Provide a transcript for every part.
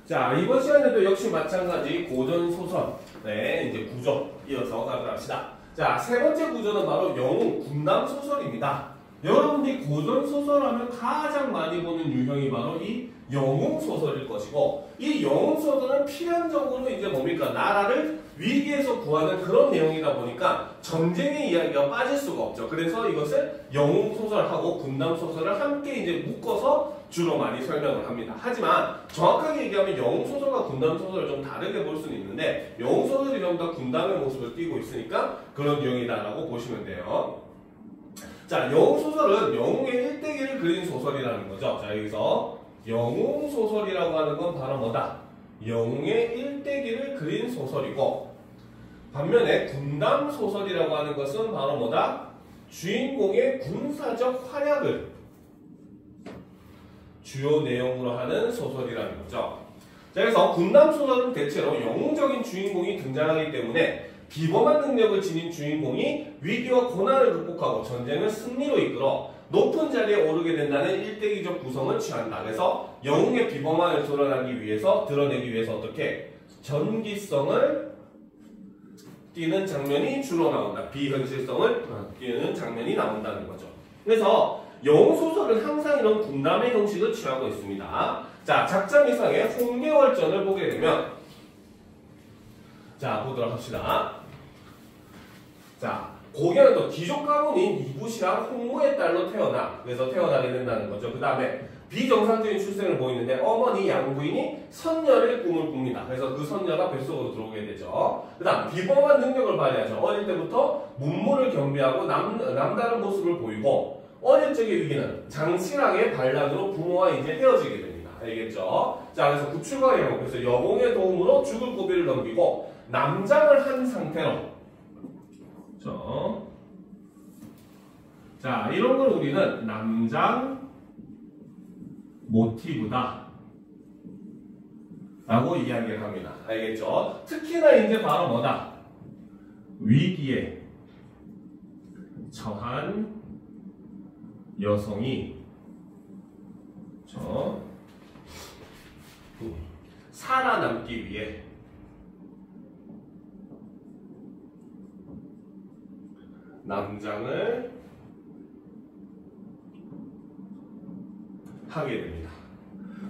자, 이번 시간에도 역시 마찬가지 고전소설, 네, 이제 구조 이어서 가도록 합시다. 자, 세 번째 구조는 바로 영웅 군남소설입니다. 여러분들이 고전소설 하면 가장 많이 보는 유형이 바로 이 영웅소설일 것이고, 이 영웅소설은 필연적으로 이제 뭡니까? 나라를 위기에서 구하는 그런 내용이다 보니까 전쟁의 이야기가 빠질 수가 없죠. 그래서 이것을 영웅소설하고 군남소설을 함께 이제 묶어서 주로 많이 설명을 합니다. 하지만 정확하게 얘기하면 영웅소설과 군남소설을 좀 다르게 볼 수는 있는데, 영웅소설이 전부 다 군담의 모습을 띠고 있으니까 그런 유형이다라고 보시면 돼요. 자, 영웅소설은 영웅의 일대기를 그린 소설이라는 거죠. 자, 여기서 영웅소설이라고 하는 건 바로 뭐다? 영웅의 일대기를 그린 소설이고, 반면에 군담소설이라고 하는 것은 바로 뭐다? 주인공의 군사적 활약을 주요 내용으로 하는 소설이라는 거죠. 자, 그래서 군담소설은 대체로 영웅적인 주인공이 등장하기 때문에 비범한 능력을 지닌 주인공이 위기와 고난을 극복하고 전쟁을 승리로 이끌어 높은 자리에 오르게 된다는 일대기적 구성을 취한다. 그래서 영웅의 비범함을 드러내기 위해서 어떻게 전기성을 띄는 장면이 주로 나온다. 비현실성을 띄는 장면이 나온다는 거죠. 그래서 영웅소설은 항상 이런 군담의 형식을 취하고 있습니다. 자, 작자미상의 홍계월전을 보게 되면, 자, 보도록 합시다. 자, 고개는 또 귀족 가문인 이붓이랑 홍모의 딸로 그래서 태어나게 된다는 거죠. 그 다음에 비정상적인 출생을 보이는데 어머니 양부인이 선녀를 꿈을 꿉니다. 그래서 그 선녀가 뱃속으로 들어오게 되죠. 그 다음 비범한 능력을 발휘하죠. 어릴 때부터 문물을 겸비하고 남다른 모습을 보이고, 어릴 적의 위기는 장신왕의 반란으로 부모와 이제 헤어지게 됩니다. 알겠죠? 자, 그래서 구출과 영웅, 그래서 여공의 도움으로 죽을 고비를 넘기고 남장을 한 상태로, 자, 이런 걸 우리는 남장 모티브다 라고 이야기를 합니다. 알겠죠? 특히나 이제 바로 뭐다? 위기에 처한 여성이 살아남기 위해 남장을 하게 됩니다.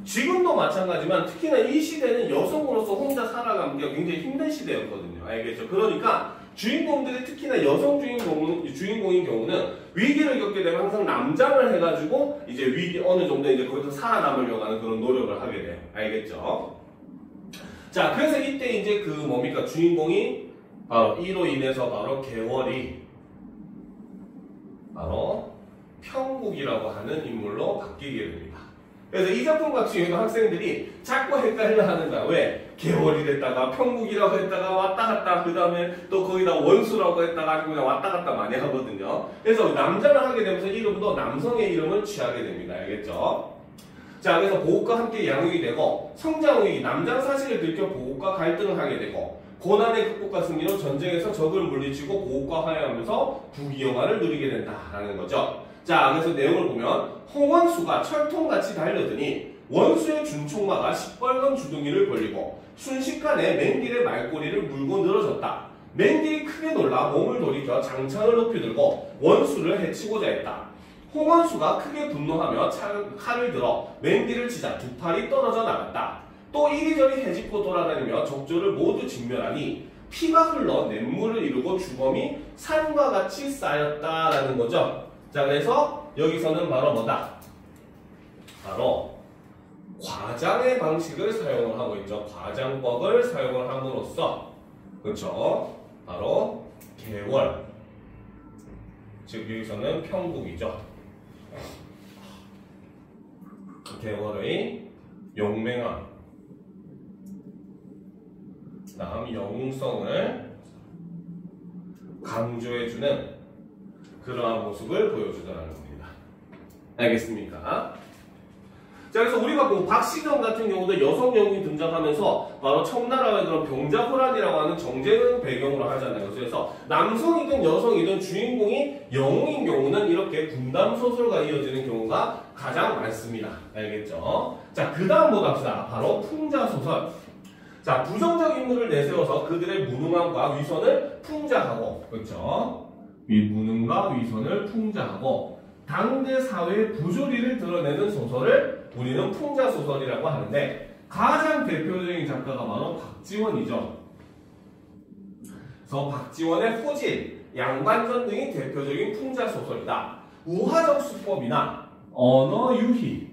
지금도 마찬가지지만 특히나 이 시대는 여성으로서 혼자 살아남기가 굉장히 힘든 시대였거든요. 알겠죠? 그러니까 주인공들이 특히나 여성 주인공인 경우는 위기를 겪게 되면 항상 남장을 해가지고 이제 어느 정도 이제 거기서 살아남으려고 하는 그런 노력을 하게 돼요. 알겠죠? 자, 그래서 이때 이제 주인공이 바로 이로 인해서 바로 계월이 바로 평국이라고 하는 인물로 바뀌게 됩니다. 그래서 이 작품 같은 경우는 학생들이 자꾸 헷갈려 하는 거야. 왜? 계월이 됐다가 평국이라고 했다가 왔다 갔다, 그 다음에 또 거기다 원수라고 했다가 그냥 왔다 갔다 많이 하거든요. 그래서 남자를 하게 되면서 이름도 남성의 이름을 취하게 됩니다. 알겠죠? 자, 그래서 보옥과 함께 양육이 되고, 성장후이 남장 사실을 들켜 보옥과 갈등을 하게 되고, 고난의 극복과 승리로 전쟁에서 적을 물리치고 보옥과 화해하면서 부귀영화를 누리게 된다라는 거죠. 자, 그래서 내용을 보면 홍원수가 철통같이 달려드니 원수의 준총마가 시뻘건 주둥이를 벌리고 순식간에 맹딜의 말꼬리를 물고 늘어졌다. 맹딜이 크게 놀라 몸을 돌이켜 장창을 높이 들고 원수를 해치고자 했다. 홍원수가 크게 분노하며 칼을 들어 맹딜을 치자 두 팔이 떨어져 나갔다. 또 이리저리 헤집고 돌아다니며 적조를 모두 진멸하니 피가 흘러 냇물을 이루고 주검이 산과 같이 쌓였다라는 거죠. 자, 그래서 여기서는 바로 뭐다? 바로 과장의 방식을 사용을 하고 있죠. 과장법을 사용을 함으로써, 그렇죠? 바로 계월, 즉 여기서는 평국이죠. 계월의 용맹함, 다음 영웅성을 강조해주는 그러한 모습을 보여주더라는 겁니다. 알겠습니까? 자, 자, 그래서 우리가 뭐 박시경 같은 경우도 여성 영웅이 등장하면서 바로 청나라의 그런 병자호란이라고 하는 정쟁을 배경으로 하잖아요. 그래서 남성이든 여성이든 주인공이 영웅인 경우는 이렇게 군담 소설과 이어지는 경우가 가장 많습니다. 알겠죠? 자, 그 다음 뭐 갑시다. 바로 풍자 소설. 자, 부정적 인물을 내세워서 그들의 무능함과 위선을 풍자하고, 그렇죠? 이 무능과 위선을 풍자하고 당대 사회의 부조리를 드러내는 소설을 우리는 풍자 소설이라고 하는데 가장 대표적인 작가가 바로 박지원이죠. 그래서 박지원의 호질, 양반전 등이 대표적인 풍자 소설이다. 우화적 수법이나 언어 유희,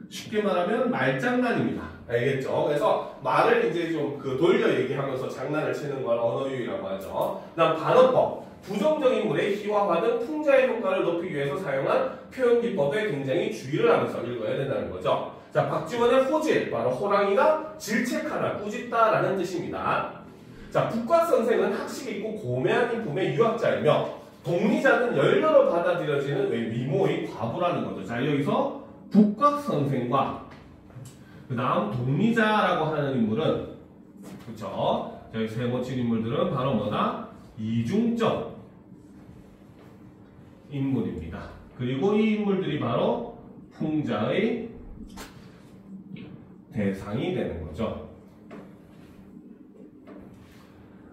쉽게 말하면 말장난입니다. 알겠죠? 그래서 말을 이제 좀 돌려 얘기하면서 장난을 치는 걸 언어유희라고 하죠. 그다음 반어법, 부정적 인물의 희화화된 풍자의 효과를 높이기 위해서 사용한 표현 기법에 굉장히 주의를 하면서 읽어야 된다는 거죠. 자, 박지원의 호질, 바로 호랑이가 질책하다, 꾸짖다라는 뜻입니다. 자, 북곽 선생은 학식 있고 고매한 인품의 유학자이며 동리자는 열려로 받아들여지는 위모의 과부라는 거죠. 자, 여기서 북곽 선생과 그 다음 동리자라고 하는 인물은, 그쵸? 저희 세 번째 인물들은 바로 뭐다? 이중적 인물입니다. 그리고 이 인물들이 바로 풍자의 대상이 되는 거죠.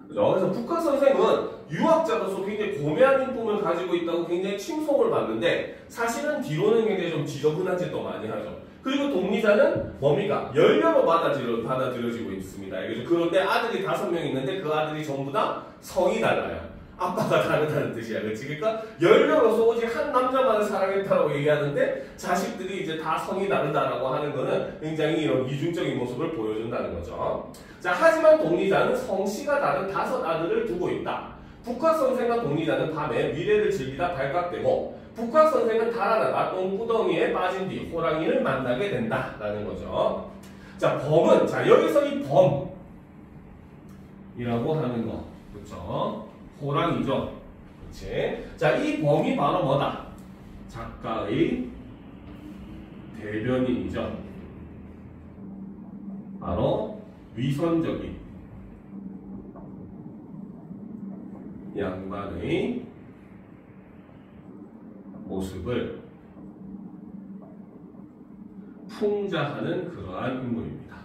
그죠? 그래서 북학 선생은 유학자로서 굉장히 고매한 인품을 가지고 있다고 굉장히 칭송을 받는데 사실은 뒤로는 굉장히 좀 지저분한 짓도 많이 하죠. 그리고 동리자는 뭡니까? 열려로 받아들여지고 있습니다. 그런데 아들이 5명 있는데 그 아들이 전부 다 성이 달라요. 아빠가 다르다는 뜻이야. 그렇지? 그러니까 열려로서 오직 한 남자만을 사랑했다라고 얘기하는데 자식들이 이제 다 성이 다르다라고 하는 거는 굉장히 이런 이중적인 모습을 보여준다는 거죠. 자, 하지만 동리자는 성씨가 다른 5 아들을 두고 있다. 북학 선생과 동리자는 밤에 미래를 즐기다 발각되고 북학 선생은 달아나가 똥구덩이에 빠진 뒤 호랑이를 만나게 된다라는 거죠. 자, 범은, 자, 여기서 이 범이라고 하는 거, 그렇죠? 호랑이죠. 그렇지? 자, 이 범이 바로 뭐다? 작가의 대변인이죠. 바로 위선적인 양반의 모습을 풍자하는 그러한 인물입니다.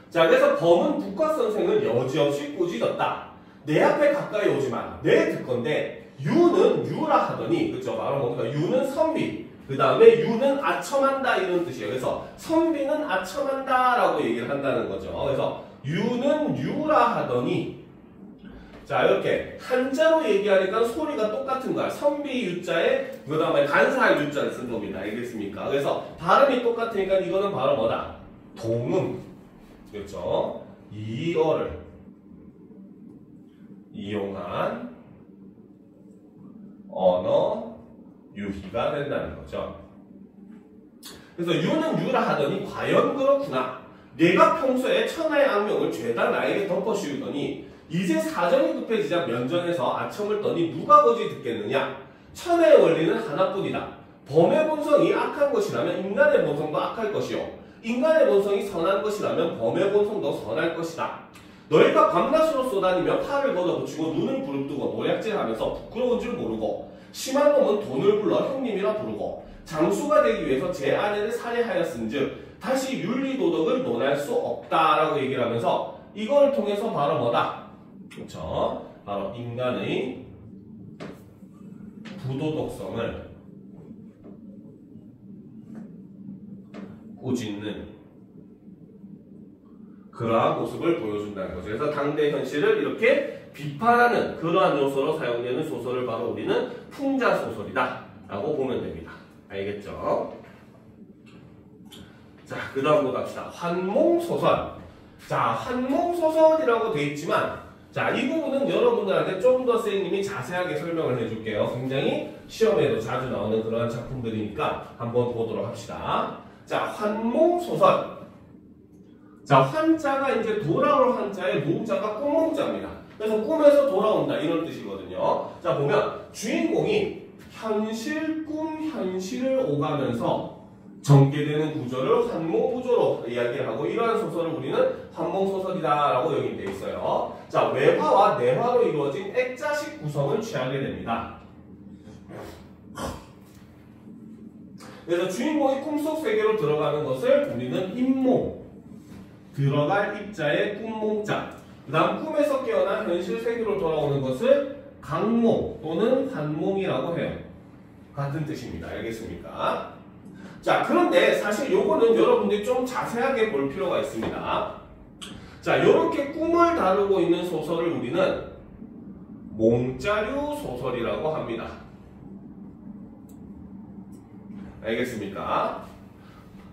자, 그래서 범은 북곽 선생을 여지없이 꾸짖었다. 내 앞에 가까이 오지 마. 내 듣건데 유는 유라 하더니, 그쵸? 바로 뭡니까? 유는 선비. 그 다음에 유는 아첨한다 이런 뜻이에요. 그래서 선비는 아첨한다 라고 얘기를 한다는 거죠. 그래서 유는 유라 하더니, 자, 이렇게 한자로 얘기하니까 소리가 똑같은 거야. 선비 유자에 그 다음에 간사할 유자를 쓴 겁니다. 알겠습니까? 그래서 발음이 똑같으니까 이거는 바로 뭐다? 동음. 그렇죠? 이어를 이용한 언어 유희가 된다는 거죠. 그래서 유는 유라 하더니 과연 그렇구나. 내가 평소에 천하의 악명을 죄다 나에게 덮어씌우더니 이제 사정이 급해지자 면전에서 아첨을 떠니 누가 거지 듣겠느냐. 천하의 원리는 하나뿐이다. 범의 본성이 악한 것이라면 인간의 본성도 악할 것이요 인간의 본성이 선한 것이라면 범의 본성도 선할 것이다. 너희가 밤낮으로 쏘다니며 팔을 걷어붙이고 눈을 부릅뜨고 노략질하면서 부끄러운 줄 모르고 심한 놈은 돈을 불러 형님이라 부르고 장수가 되기 위해서 제 아내를 살해하였은즉 다시 윤리도덕을 논할 수 없다라고 얘기를 하면서 이걸 통해서 바로 뭐다? 그렇죠? 바로 인간의 부도덕성을 꾸짖는 그러한 모습을 보여준다는 거죠. 그래서 당대 현실을 이렇게 비판하는 그러한 요소로 사용되는 소설을 바로 우리는 풍자소설이다 라고 보면 됩니다. 알겠죠? 자, 그 다음으로 갑시다. 환몽소설. 자, 환몽소설이라고 되어 있지만 자, 이 부분은 여러분들한테 좀 더 선생님이 자세하게 설명을 해줄게요. 굉장히 시험에도 자주 나오는 그러한 작품들이니까 한번 보도록 합시다. 자, 환몽소설. 자, 환자가 이제 돌아올 환자의 몽자가 꽁몽자입니다. 그래서 꿈에서 돌아온다 이런 뜻이거든요. 자 보면 주인공이 현실 꿈 현실을 오가면서 전개되는 구조를 환몽구조로 이야기하고 이러한 소설을 우리는 환몽소설이다라고 여기 되어 있어요. 자 외화와 내화로 이루어진 액자식 구성을 취하게 됩니다. 그래서 주인공이 꿈속 세계로 들어가는 것을 우리는 인몽, 들어갈 입자의 꿈몽자, 그 다음 꿈에서 깨어난 현실 세계로 돌아오는 것을 강몽 또는 환몽이라고 해요. 같은 뜻입니다. 알겠습니까? 자, 그런데 사실 요거는 여러분들이 좀 자세하게 볼 필요가 있습니다. 자, 이렇게 꿈을 다루고 있는 소설을 우리는 몽자류 소설이라고 합니다. 알겠습니까?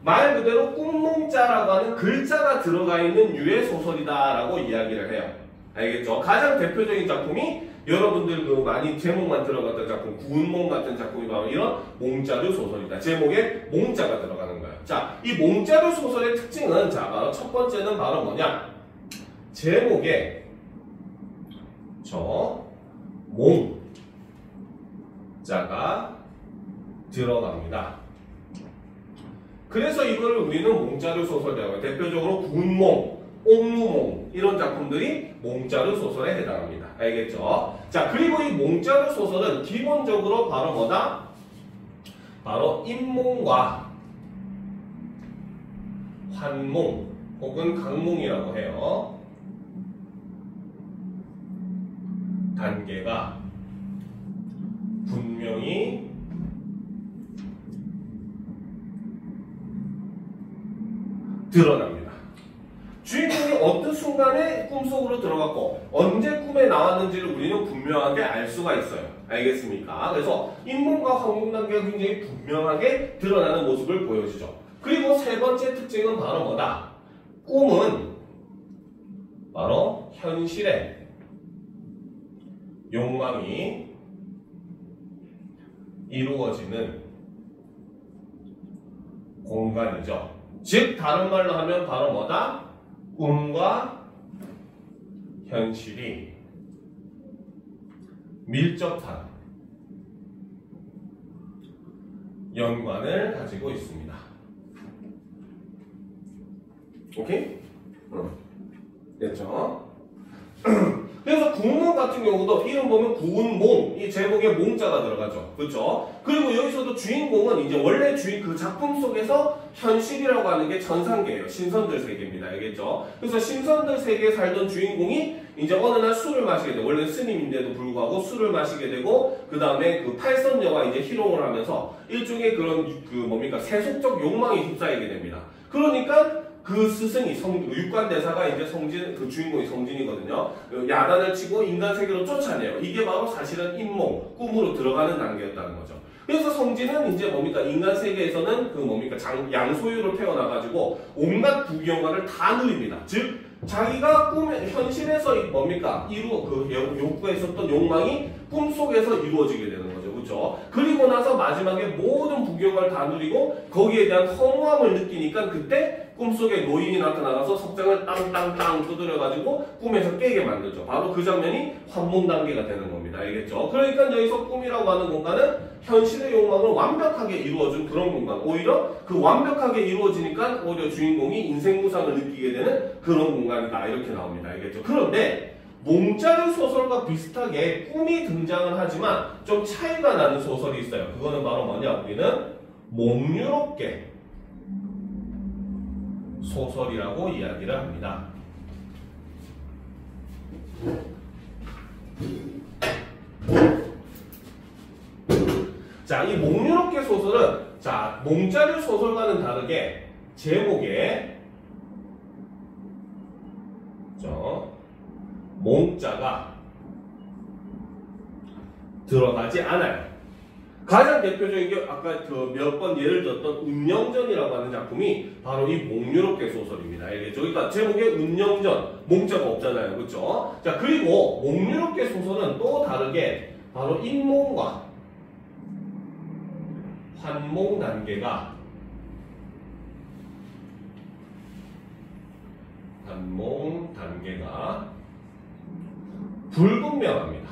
말 그대로 꿈몽자라고 하는 글자가 들어가 있는 유의 소설이다라고 이야기를 해요. 알겠죠? 가장 대표적인 작품이 여러분들 그 많이 제목만 들어갔던 작품, 구운몽 같은 작품이 바로 이런 몽자류 소설이다. 제목에 몽자가 들어가는 거예요. 자, 이 몽자류 소설의 특징은 자, 바로 첫 번째는 바로 뭐냐? 제목에 저 몽자가 들어갑니다. 그래서 이거를 우리는 몽자류 소설이라고 해요. 대표적으로 구운몽, 옥루몽 이런 작품들이 몽자류 소설에 해당합니다. 알겠죠? 자, 그리고 이 몽자류 소설은 기본적으로 바로 뭐다? 바로 인몽과 환몽 혹은 강몽이라고 해요. 단계가 분명히 드러납니다. 주인공이 어떤 순간에 꿈속으로 들어갔고 언제 꿈에 나왔는지를 우리는 분명하게 알 수가 있어요. 알겠습니까? 그래서 인몽과 환몽 단계가 굉장히 분명하게 드러나는 모습을 보여주죠. 그리고 세 번째 특징은 바로 뭐다? 꿈은 바로 현실의 욕망이 이루어지는 공간이죠. 즉 다른 말로 하면 바로 뭐다? 꿈과 현실이 밀접한 연관을 가지고 있습니다. 오케이? 됐죠? 그래서 구운몽 같은 경우도 이름 보면 구운몽, 이 제목에 몽자가 들어가죠. 그렇죠? 그리고 여기서도 주인공은 이제 원래 그 작품 속에서 현실이라고 하는 게 천상계예요. 신선들 세계입니다. 알겠죠? 그래서 신선들 세계에 살던 주인공이 이제 어느 날 술을 마시게 되고, 원래 스님인데도 불구하고 술을 마시게 되고, 그 다음에 그 팔선녀와 이제 희롱을 하면서 일종의 그런 세속적 욕망에 휩싸이게 됩니다. 그러니까 그 스승이 육관대사가 이제 그 주인공이 성진이거든요. 야단을 치고 인간 세계로 쫓아내요. 이게 바로 사실은 인몽, 꿈으로 들어가는 단계였다는 거죠. 그래서 성진은 이제 인간 세계에서는 양소유로 태어나가지고 온갖 부귀영화를 다 누립니다. 즉 자기가 현실에서 욕구했었던 욕망이 꿈속에서 이루어지게 되는 거죠. 그렇죠? 그리고 나서 마지막에 모든 부귀영화를 다 누리고 거기에 대한 허무함을 느끼니까 그때 꿈속에 노인이 나타나서 석장을 땅땅땅 두드려가지고 꿈에서 깨게 만들죠. 바로 그 장면이 환몽 단계가 되는 겁니다. 알겠죠? 그러니까 여기서 꿈이라고 하는 공간은 현실의 욕망을 완벽하게 이루어준 그런 공간. 오히려 그 완벽하게 이루어지니까 오히려 주인공이 인생 무상을 느끼게 되는 그런 공간이다. 이렇게 나옵니다. 알겠죠? 그런데 몽자류 소설과 비슷하게 꿈이 등장을 하지만 좀 차이가 나는 소설이 있어요. 그거는 바로 뭐냐? 우리는 몽유롭게 소설이라고 이야기를 합니다. 자, 이 몽유롭게 소설은 자, 몽자류 소설과는 다르게 제목에 몽자가 들어가지 않아요. 가장 대표적인 게 아까 몇 번 예를 들었던 운영전이라고 하는 작품이 바로 이 몽유롭게 소설입니다. 알겠죠? 그러니까 제목에 운영전, 몽자가 없잖아요. 그렇죠? 자, 그리고 몽유롭게 소설은 또 다르게 바로 인몽과 환몽 단계가 불분명합니다.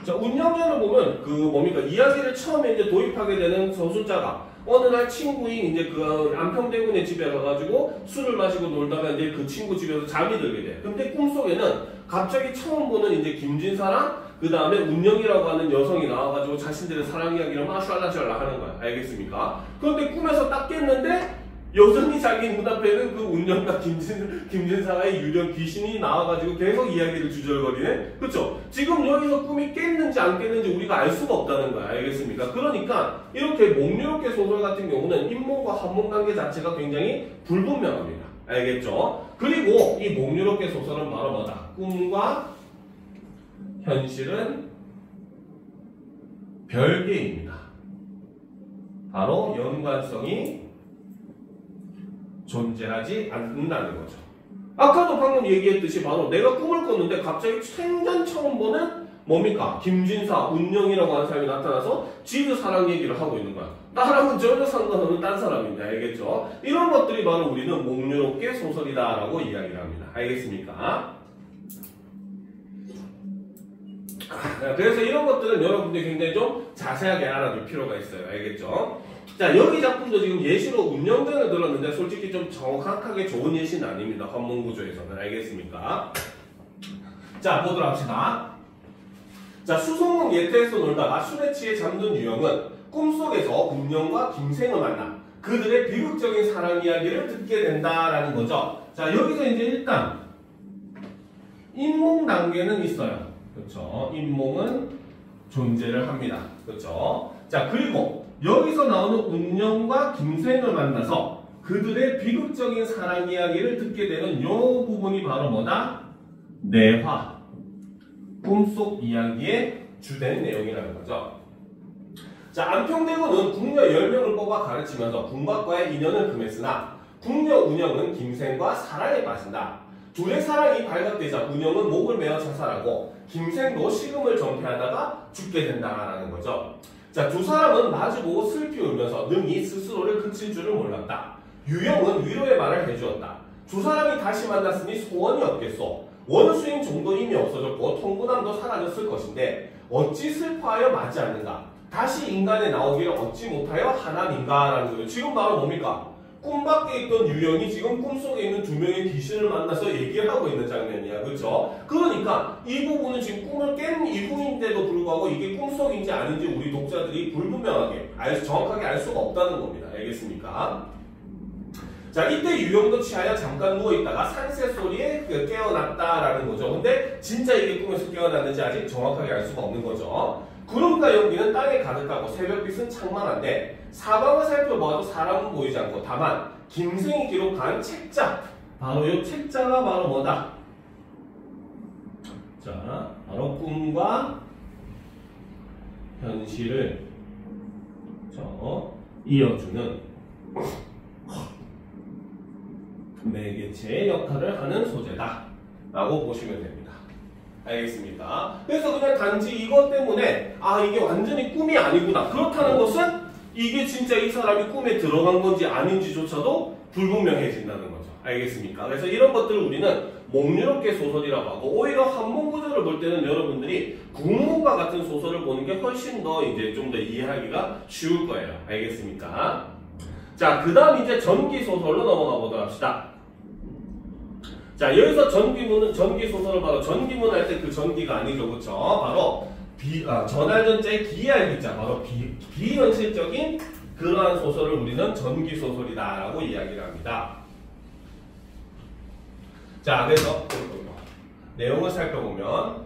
자, 운영자를 보면 그 뭡니까 이야기를 처음에 이제 도입하게 되는 소설자가 어느 날 친구인 이제 그 안평대군의 집에 가가지고 술을 마시고 놀다가 이제 그 친구 집에서 잠이 들게 돼. 근데 꿈속에는 갑자기 처음 보는 이제 김진사랑 그 다음에 운영이라고 하는 여성이 나와가지고 자신들의 사랑 이야기를 막 샬라샬라 하는 거야. 알겠습니까? 그런데 꿈에서 딱 깼는데 여전히 자기 눈앞에는 그 운영과 김진사의 유령 귀신이 나와가지고 계속 이야기를 주절거리네? 그쵸? 지금 여기서 꿈이 깼는지 안 깼는지 우리가 알 수가 없다는 거야. 알겠습니까? 그러니까 이렇게 목류롭게 소설 같은 경우는 인몽과 한몽 관계 자체가 굉장히 불분명합니다. 알겠죠? 그리고 이 목류롭게 소설은 바로 뭐다? 꿈과 현실은 별개입니다. 바로 연관성이 존재하지 않는다는 거죠. 아까도 방금 얘기했듯이 바로 내가 꿈을 꿨는데 갑자기 생전 처음 보는 뭡니까? 김진사, 운영이라고 하는 사람이 나타나서 지드 사랑 얘기를 하고 있는 거야. 나랑은 전혀 상관없는 딴 사람인데 알겠죠? 이런 것들이 바로 우리는 목류롭게 소설이다라고 이야기를 합니다. 알겠습니까? 그래서 이런 것들은 여러분들이 굉장히 좀 자세하게 알아둘 필요가 있어요. 알겠죠? 자, 여기 작품도 지금 예시로 운영전을 들었는데 솔직히 좀 정확하게 좋은 예시는 아닙니다. 환문구조에서는. 알겠습니까? 자, 보도록 합시다. 자, 수송문 예태에서 놀다가 술에 취해 잠든 유영은 꿈속에서 운영과 김생을 만나 그들의 비극적인 사랑 이야기를 듣게 된다라는 거죠. 자, 여기서 이제 일단 인몽 단계는 있어요. 그렇죠? 인몽은 존재를 합니다. 그렇죠? 자, 그리고 여기서 나오는 운영과 김생을 만나서 그들의 비극적인 사랑 이야기를 듣게 되는 이 부분이 바로 뭐다? 내화. 꿈속 이야기의 주된 내용이라는 거죠. 자, 안평대군은 궁녀 10명을 뽑아 가르치면서 궁박과의 인연을 금했으나 궁녀 운영은 김생과 사랑에 빠진다. 둘의 사랑이 발각되자 운영은 목을 메어 자살하고 김생도 식음을 전폐하다가 죽게 된다라는 거죠. 자, 두 사람은 마주보고 슬피 울면서 능히 스스로를 그칠 줄을 몰랐다. 유영은 위로의 말을 해주었다. 두 사람이 다시 만났으니 소원이 없겠소. 원수인 종도 이미 없어졌고 통분함도 사라졌을 것인데 어찌 슬퍼하여 맞지 않는가? 다시 인간에 나오기를 얻지 못하여 하나님인가라는 거예요. 지금 바로 뭡니까? 꿈밖에 있던 유영이 지금 꿈속에 있는 두 명의 귀신을 만나서 얘기를 하고 있는 장면이야. 그렇죠? 그러니까 이 부분은 지금 꿈을 깬 이후인데도 불구하고 이게 꿈속인지 아닌지 우리 독자들이 불분명하게 정확하게 알 수가 없다는 겁니다. 알겠습니까? 자, 이때 유영도 취하여 잠깐 누워있다가 산새 소리에 깨어났다라는 거죠. 근데 진짜 이게 꿈에서 깨어났는지 아직 정확하게 알 수가 없는 거죠. 구름과 연기는 땅에 가득하고 새벽빛은 창만한데 사방을 살펴봐도 사람은 보이지 않고 다만 김생이 기록한 책자, 바로 이 책자가 바로 뭐다? 자, 바로 꿈과 현실을 이어주는 매개체의 역할을 하는 소재다 라고 보시면 됩니다. 알겠습니까? 그래서 그냥 단지 이것 때문에 아, 이게 완전히 꿈이 아니구나, 그렇다는 것은 이게 진짜 이 사람이 꿈에 들어간 건지 아닌지조차도 불분명해진다는 거죠. 알겠습니까? 그래서 이런 것들을 우리는 목류롭게 소설이라고 하고, 오히려 한문구조를 볼 때는 여러분들이 국문과 같은 소설을 보는 게 훨씬 더 이제 좀 더 이해하기가 쉬울 거예요. 알겠습니까? 자, 그 다음 이제 전기소설로 넘어가 보도록 합시다. 자, 여기서 전기소설을 바로 전기문 할 때 그 전기가 아니죠. 그쵸? 바로 전할전자의 기할 기자, 바로 비현실적인 그러한 소설을 우리는 전기소설이다 라고 이야기를 합니다. 자, 그래서 내용을 살펴보면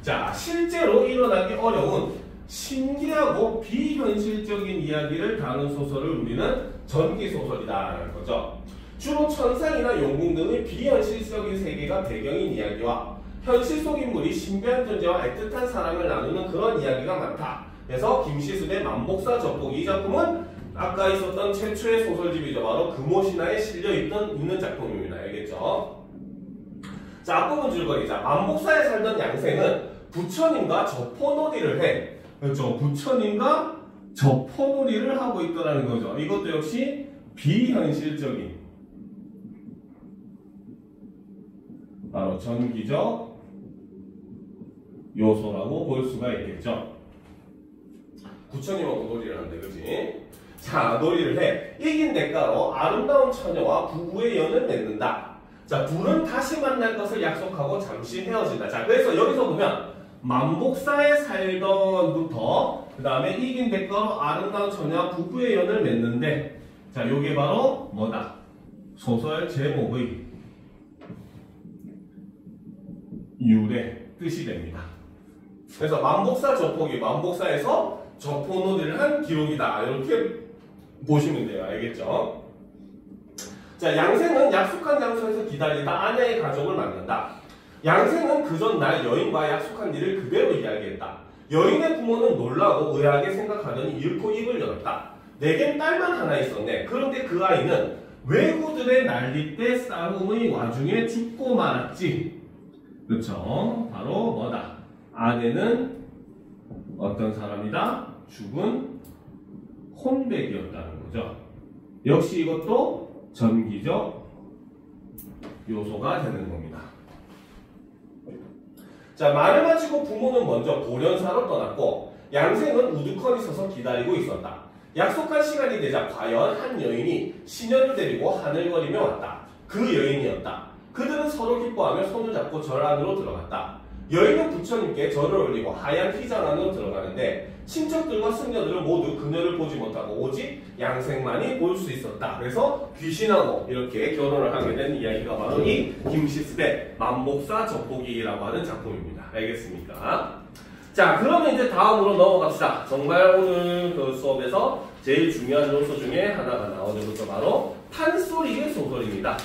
자, 실제로 일어나기 어려운 신기하고 비현실적인 이야기를 다룬 소설을 우리는 전기소설이다라는 거죠. 주로 천상이나 영궁 등의 비현실적인 세계가 배경인 이야기와 현실 속 인물이 신비한 존재와 애틋한 사랑을 나누는 그런 이야기가 많다. 그래서 김시순의 만복사 접복, 이 작품은 아까 있었던 최초의 소설집이죠. 바로 금오신화에 실려있는 작품입니다. 알겠죠? 자, 앞부분 줄거리자. 만복사에 살던 양생은 부처님과 저포놀이를 해. 그렇죠? 부처님과 저포놀이를 하고 있더라는 거죠. 이것도 역시 비현실적인 바로 전기적 요소라고 볼 수가 있겠죠. 구천이하고 놀이를 하는데, 그치? 자, 놀이를 해. 이긴 대가로 아름다운 처녀와 부부의 연을 맺는다. 자, 둘은 다시 만날 것을 약속하고 잠시 헤어진다. 자, 그래서 여기서 보면 만복사에 살던부터 그 다음에 이긴 대가로 아름다운 처녀와 부부의 연을 맺는데, 자, 요게 바로 뭐다? 소설 제목의 유래 뜻이 됩니다. 그래서 만복사 저포기, 만복사에서 저포놀이를 한 기록이다. 이렇게 보시면 돼요. 알겠죠? 자, 양생은 약속한 장소에서 기다리다 아내의 가족을 만난다. 양생은 그 전날 여인과 약속한 일을 그대로 이야기했다. 여인의 부모는 놀라고 의아하게 생각하더니 잃고 입을 열었다. 내겐 딸만 하나 있었네. 그런데 그 아이는 왜구들의 난리때 싸움의 와중에 죽고 말았지. 그쵸? 바로 뭐다? 아내는 어떤 사람이다? 죽은 혼백이었다는 거죠. 역시 이것도 전기적 요소가 되는 겁니다. 자, 말을 마치고 부모는 먼저 보련사로 떠났고 양생은 우두커니 서서 기다리고 있었다. 약속한 시간이 되자 과연 한 여인이 시녀를 데리고 하늘거리며 왔다. 그 여인이었다. 그들은 서로 기뻐하며 손을 잡고 절 안으로 들어갔다. 여인은 부처님께 절을 올리고 하얀 휘장 안으로 들어가는데 친척들과 승려들은 모두 그녀를 보지 못하고 오직 양생만이 볼 수 있었다. 그래서 귀신하고 이렇게 결혼을 하게 된 이야기가 바로 이 김시습의 만복사 젖보기라고 하는 작품입니다. 알겠습니까? 자, 그러면 이제 다음으로 넘어갑시다. 정말 오늘 그 수업에서 제일 중요한 요소 중에 하나가 나오는 것도 바로 판소리의 소설입니다.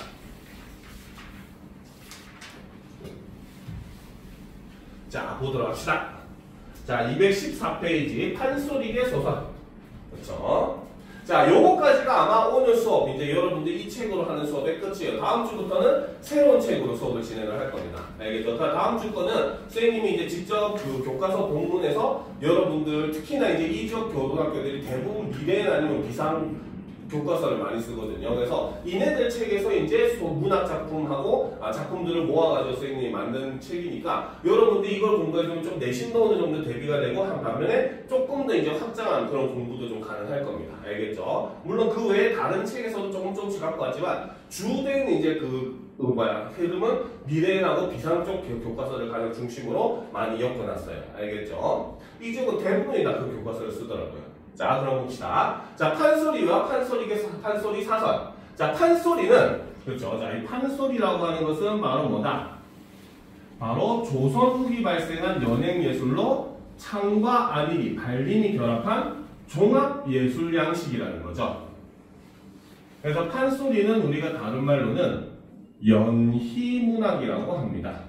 자, 보도록 합시다. 자, 214페이지 판소리의 소설. 그렇죠? 자, 요거까지가 아마 오늘 수업, 이제 여러분들 이 책으로 하는 수업의 끝이에요. 다음 주부터는 새로운 책으로 수업을 진행을 할 겁니다. 알겠죠? 다음 주 거는 선생님이 이제 직접 그 교과서 본문에서 여러분들, 특히나 이제 이 지역 교도학교들이 대부분 미래인 아니면 비상 교과서를 많이 쓰거든요. 그래서 이네들 책에서 이제 문학 작품하고 작품들을 모아가지고 선생님이 만든 책이니까 여러분들 이걸 공부해주면 좀 내신도 어느 정도 대비가 되고 한 반면에 조금 더 이제 확장한 그런 공부도 좀 가능할 겁니다. 알겠죠? 물론 그 외에 다른 책에서도 조금씩 갖고 왔지만 주된 이제 흐름은 미래인하고 비상 쪽 교과서를 가장 중심으로 많이 엮어놨어요. 알겠죠? 이 책은 대부분이 다 그 교과서를 쓰더라고요. 자, 그럼 봅시다. 자, 판소리와 판소리 사설. 자, 판소리는, 그렇죠. 자, 이 판소리라고 하는 것은 바로 뭐다? 바로 조선 후기 발생한 연행예술로 창과 안일이, 발림이 결합한 종합예술 양식이라는 거죠. 그래서 판소리는 우리가 다른 말로는 연희문학이라고 합니다.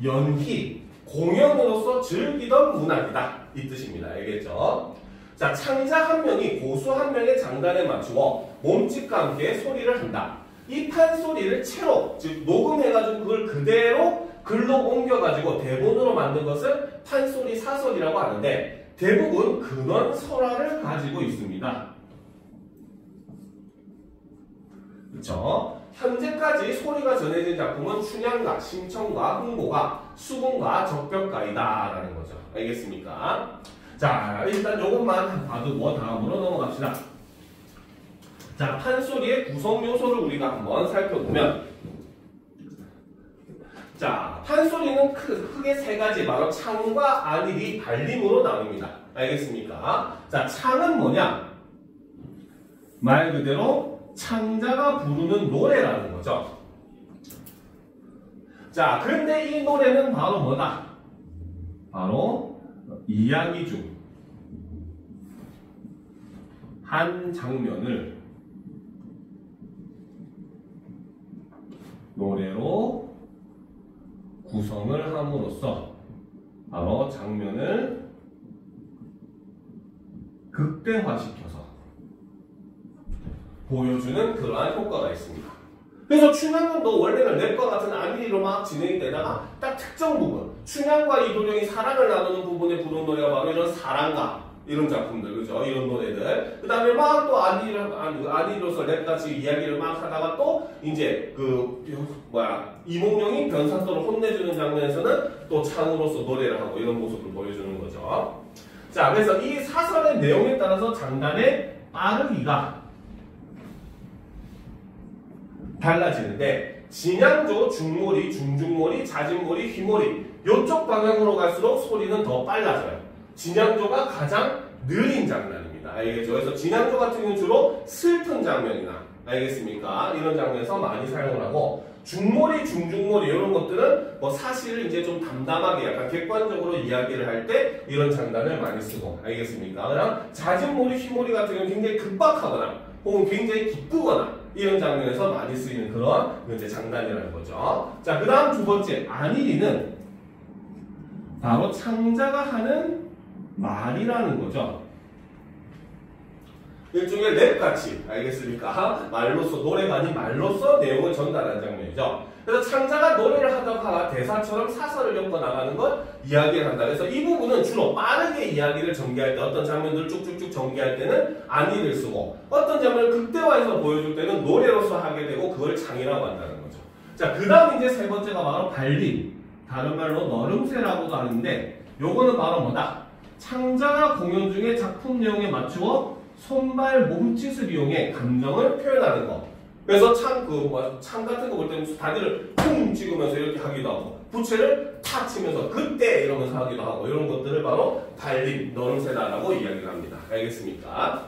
연희, 공연으로서 즐기던 문학이다. 이 뜻입니다. 알겠죠? 자, 창자 한 명이 고수 한 명의 장단에 맞추어 몸짓과 함께 소리를 한다. 이 판소리를 채로, 즉 녹음해가지고 그걸 그대로 글로 옮겨가지고 대본으로 만든 것을 판소리 사설이라고 하는데 대부분 근원 설화를 가지고 있습니다. 그렇죠? 현재까지 소리가 전해진 작품은 춘향가, 심청가, 흥보가, 수궁가, 적벽가이다 라는 거죠. 알겠습니까? 자, 일단 요것만 봐두고 다음으로 넘어갑시다. 자, 판소리의 구성 요소를 우리가 한번 살펴보면, 자, 판소리는 크게 세 가지, 바로 창과 안일이, 발림으로 나눕니다. 알겠습니까? 자, 창은 뭐냐? 말 그대로 창자가 부르는 노래라는 거죠. 자, 그런데 이 노래는 바로 뭐다? 바로 이야기 중 한 장면을 노래로 구성을 함으로써 바로 장면을 극대화시켜서 보여주는 그러한 효과가 있습니다. 그래서 춘향전도 원래는 랩과 같은 안일이로 막 진행이 되다가 딱 특정 부분, 춘향과 이도령이 사랑을 나누는 부분에 부른 노래가 바로 이런 사랑가, 이런 작품들, 그죠? 이런 노래들. 그 다음에 막 또 아니로서 랩같이 이야기를 막 하다가 또 이제 이몽룡이 변사또를 혼내주는 장면에서는 또 창으로서 노래를 하고 이런 모습을 보여주는 거죠. 자, 그래서 이 사설의 내용에 따라서 장단의 빠르기가 달라지는데 진양조, 중몰이, 중중몰이, 자진몰이, 휘몰이 이쪽 방향으로 갈수록 소리는 더 빨라져요. 진양조가 가장 느린 장단입니다. 알겠죠? 그래서 진양조 같은 경우는 주로 슬픈 장면이나 알겠습니까? 이런 장면에서 많이 사용을 하고 중몰이, 중중몰이 이런 것들은 뭐 사실 이제 좀 담담하게 약간 객관적으로 이야기를 할 때 이런 장단을 많이 쓰고 알겠습니까? 그다음 자진몰이, 휘몰이 같은 경우는 굉장히 급박하거나 혹은 굉장히 기쁘거나 이런 장면에서 많이 쓰이는 그런 이제 장단이라는 거죠. 자, 그 다음 두 번째 안일이는 바로 창자가 하는 말이라는 거죠. 일종의 랩같이 알겠습니까? 말로써 노래가 아닌 말로써 내용을 전달하는 장면이죠. 그래서 창자가 노래를 하다가 대사처럼 사설을 엮어 나가는 걸 이야기를 한다. 그래서 이 부분은 주로 빠르게 이야기를 전개할 때 어떤 장면들을 쭉쭉쭉 전개할 때는 안일을 쓰고 어떤 장면을 극대화해서 보여줄 때는 노래로서 하게 되고 그걸 창이라고 한다는 거죠. 자, 그 다음 이제 세 번째가 바로 발림. 다른 말로 너름새라고도 하는데 요거는 바로 뭐다? 창자가 공연 중에 작품 내용에 맞추어 손발 몸짓을 이용해 감정을 표현하는 거. 그래서 창 같은 거 볼 때는 다리를 쿵 찍으면서 이렇게 하기도 하고 부채를 탁 치면서 그때 이러면서 하기도 하고 이런 것들을 바로 발림, 너름새다라고 이야기를 합니다. 알겠습니까?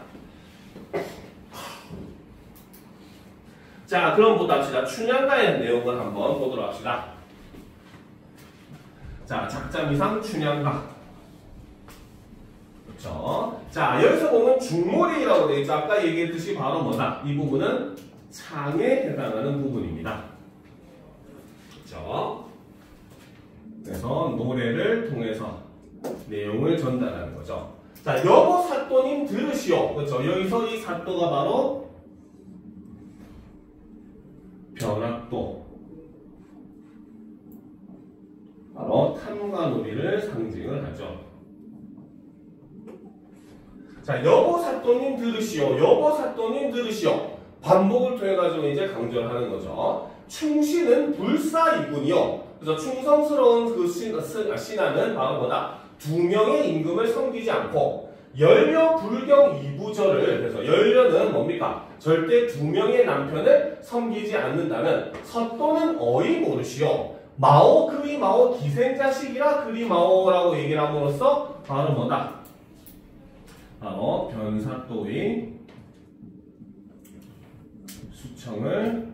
자, 그럼 보답시다. 춘향가의 내용을 한번 보도록 합시다. 자, 작자미상 춘향가. 그렇죠? 자, 여기서 보면 중몰이라고 되어 있죠. 아까 얘기했듯이 바로 뭐다? 이 부분은 창에 해당하는 부분입니다. 그렇죠? 그래서 노래를 통해서 내용을 전달하는 거죠. 자, 여보 사또님 들으시오. 그렇죠? 여기서 이 사또가 바로 벼락도, 바로 탐관오리를 상징을 하죠. 자, 여보 사또님 들으시오. 여보 사또님 들으시오. 반복을 통해 가지고 이제 강조를 하는 거죠. 충신은 불사이군요. 그래서 충성스러운 그 신하는 바로 뭐다? 두 명의 임금을 섬기지 않고 열려 불경 이부절을, 그래서 열려는 뭡니까? 절대 두 명의 남편을 섬기지 않는다는 서또는 어이 모르시오. 마오 그리 마오 기생자식이라 그리 마오라고 얘기를 함으로써 바로 뭐다? 바로 변사또의 수청을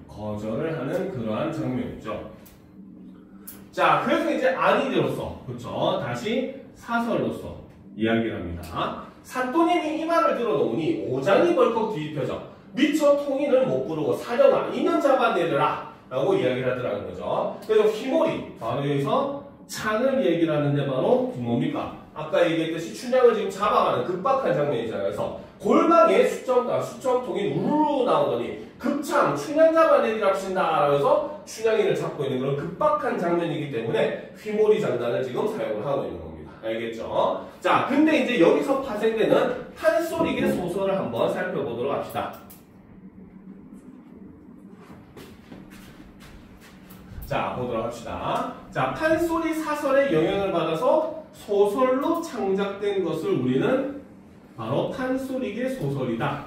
거절을 하는 그러한 장면이죠. 자, 그래서 이제 안일이로서, 그렇죠? 다시 사설로서 이야기를 합니다. 사또님이 이 말을 들어놓으니 오장이 벌컥 뒤집혀져 미처 통인을 못 부르고 사려나 인연 잡아내려라 라고 이야기를 하더라는 거죠. 그래서 휘몰이, 바로 여기서 창을 얘기를 하는데 바로 뭡니까? 아까 얘기했듯이 춘향을 지금 잡아가는 급박한 장면이잖아요. 그래서 골방에 수청통이 우르르 나오더니 급창 춘향 잡아내리랍신다 라면서 춘향이를 잡고 있는 그런 급박한 장면이기 때문에 휘몰이 장단을 지금 사용을 하고 있는 겁니다. 알겠죠? 자, 근데 이제 여기서 파생되는 판소리계 소설을 한번 살펴보도록 합시다. 자, 보도록 합시다. 자, 판소리 사설의 영향을 받아서 소설로 창작된 것을 우리는 바로 판소리계 소설이다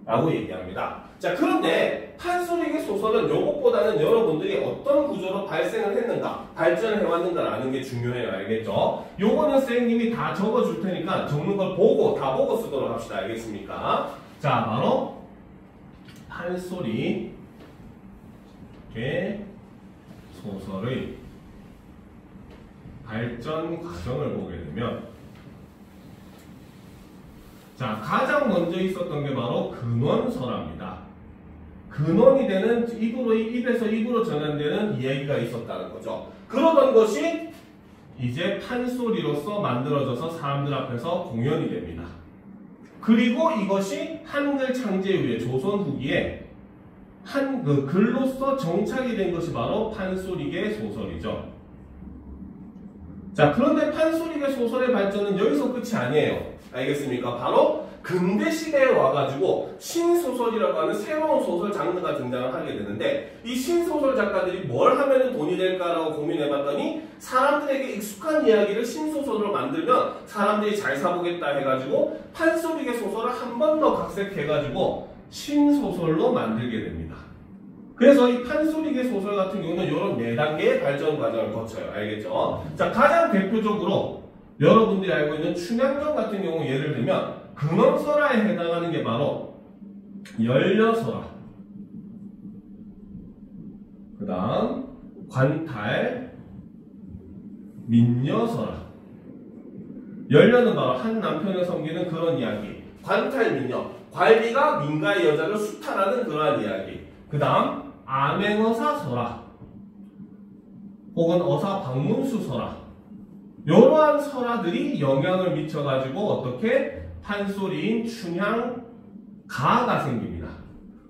라고 얘기합니다. 자, 그런데 판소리계 소설은 요것보다는 여러분들이 어떤 구조로 발생을 했는가, 발전을 해왔는가라는 게 중요해요. 알겠죠? 요거는 선생님이 다 적어줄 테니까 적는 걸 보고, 다 보고 쓰도록 합시다. 알겠습니까? 자, 바로 판소리계 소설의 발전 과정을 보게 되면, 자, 가장 먼저 있었던 게 바로 근원설화입니다. 근원이 되는 입에서 입으로 전환되는 이야기가 있었다는 거죠. 그러던 것이 이제 판소리로서 만들어져서 사람들 앞에서 공연이 됩니다. 그리고 이것이 한글 창제 이후에 조선 후기에 글로서 정착이 된 것이 바로 판소리계 소설이죠. 자, 그런데 판소리계 소설의 발전은 여기서 끝이 아니에요. 알겠습니까? 바로 근대 시대에 와가지고 신소설이라고 하는 새로운 소설 장르가 등장을 하게 되는데, 이 신소설 작가들이 뭘 하면 돈이 될까라고 고민해봤더니 사람들에게 익숙한 이야기를 신소설로 만들면 사람들이 잘 사보겠다 해가지고 판소리계 소설을 한 번 더 각색해가지고 신소설로 만들게 됩니다. 그래서 이 판소리계 소설 같은 경우는 이런 4단계의 발전 과정을 거쳐요. 알겠죠? 자, 가장 대표적으로 여러분들이 알고 있는 춘향전 같은 경우 예를 들면 근엄설화에 해당하는 게 바로 열려설화, 그 다음 관탈, 민녀설화. 열려는 바로 한 남편을 섬기는 그런 이야기, 관탈, 민녀, 관리가 민가의 여자를 수탈하는 그러한 이야기. 그 다음 암행어사설화 혹은 어사방문수설화, 이러한 설화들이 영향을 미쳐가지고 어떻게 판소리인 춘향가가 생깁니다.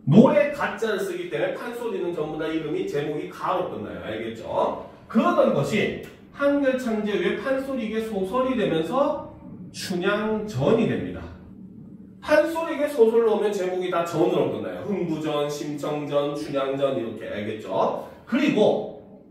노래 가짜를 쓰기 때문에 판소리는 전부 다 이름이 제목이 가로 끝나요. 알겠죠? 그러던 것이 한글 창제 후에 판소리계 소설이 되면서 춘향전이 됩니다. 판소리계 소설로 오면 제목이 다 전으로 끝나요. 흥부전, 심청전, 춘향전 이렇게. 알겠죠? 그리고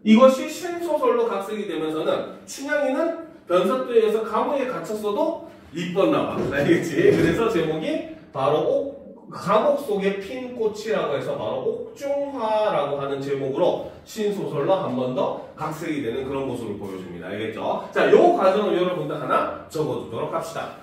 이것이 신소설로 각색이 되면서는 춘향이는 변사또에서 감옥에 갇혔어도 이뻤나봐. 알겠지? 그래서 제목이 바로 감옥 속에 핀 꽃이라고 해서 바로 옥중화라고 하는 제목으로 신소설로 한 번 더 각색이 되는 그런 모습을 보여줍니다. 알겠죠? 자, 요 과정을 여러분들 하나 적어두도록 합시다.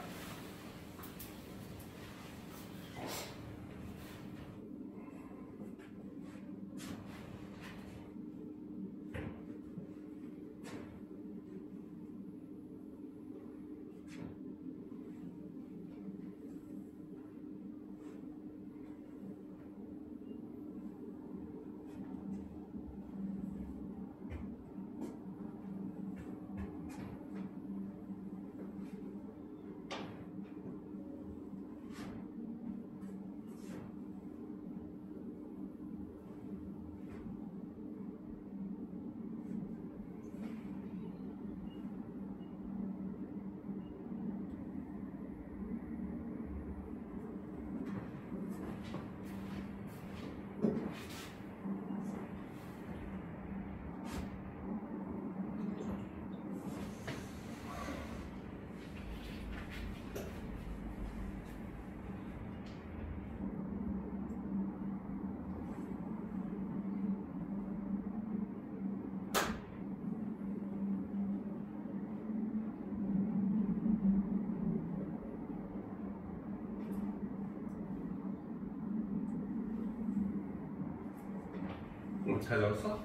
잘 적었어?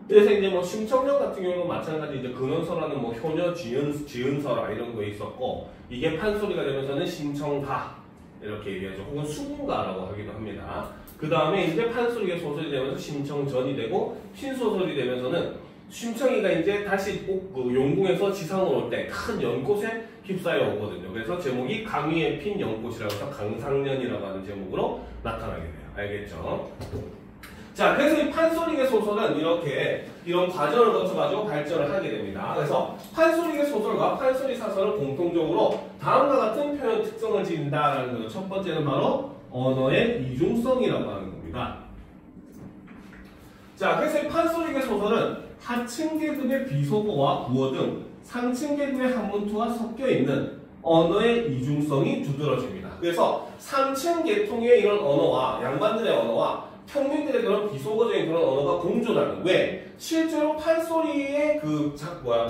그래서 이제 뭐 심청전 같은 경우는 마찬가지 이제 근원설화는 뭐 효녀 지은설화 이런 거 있었고, 이게 판소리가 되면서는 심청가 이렇게 얘기하죠. 혹은 수군가라고 하기도 합니다. 그 다음에 이제 판소리가 소설이 되면서 심청전이 되고, 신소설이 되면서는 심청이가 이제 다시 꼭 그 용궁에서 지상으로 올 때 큰 연꽃에 휩싸여 오거든요. 그래서 제목이 강위에 핀 연꽃이라고 해서 강상년이라고 하는 제목으로 나타나게 돼요. 알겠죠? 자, 그래서 이 판소리계 소설은 이렇게 이런 과정을 거쳐가지고 발전을 하게 됩니다. 그래서 판소리계 소설과 판소리 사설은 공통적으로 다음과 같은 표현 특성을 지닌다라는 거죠. 첫 번째는 바로 언어의 이중성이라고 하는 겁니다. 자, 그래서 이 판소리계 소설은 하층 계급의 비속어와 구어 등 상층 계급의 한문투가 섞여 있는 언어의 이중성이 두드러집니다. 그래서 상층 계통의 이런 언어와 양반들의 언어와 평민들의 그런 비속어적인 그런 언어가 공존하는. 왜? 실제로 판소리의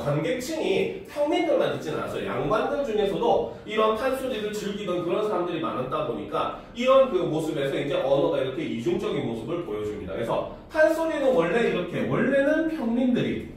관객층이 평민들만 듣지는 않았어요. 양반들 중에서도 이런 판소리를 즐기던 그런 사람들이 많았다 보니까 이런 그 모습에서 이제 언어가 이렇게 이중적인 모습을 보여줍니다. 그래서 판소리는 원래는 평민들이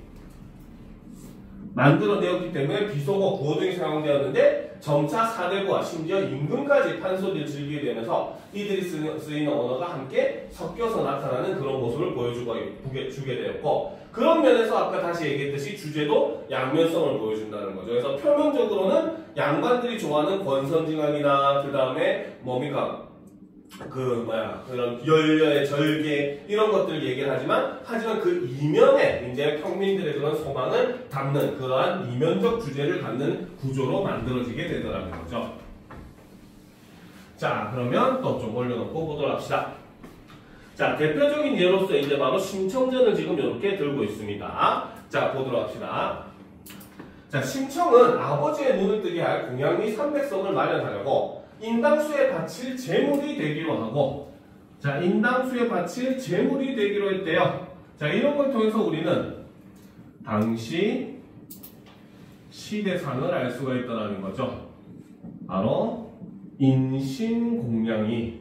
만들어내었기 때문에 비속어, 구어 등이 사용되었는데 점차 사대부와 심지어 임금까지 판소리를 즐기게 되면서 이들이 쓰이는 언어가 함께 섞여서 나타나는 그런 모습을 보여주게 되었고, 그런 면에서 아까 다시 얘기했듯이 주제도 양면성을 보여준다는 거죠. 그래서 표면적으로는 양반들이 좋아하는 권선징악이나 그 다음에 뭡니까? 그런 연려의 절개 이런 것들을 얘기를 하지만 그 이면에 이제 평민들의 그런 소망을 담는 그러한 이면적 주제를 갖는 구조로 만들어지게 되더라는 거죠. 자, 그러면 또 좀 올려놓고 보도록 합시다. 자, 대표적인 예로서 이제 바로 심청전을 지금 이렇게 들고 있습니다. 자, 보도록 합시다. 자, 심청은 아버지의 눈을 뜨게 할 공양 및 삼백성을 마련하려고 인당수에 바칠 제물이 되기로 하고, 자, 인당수에 바칠 제물이 되기로 했대요. 자, 이런 걸 통해서 우리는 당시 시대상을 알 수가 있다는 거죠. 바로 인신공양이,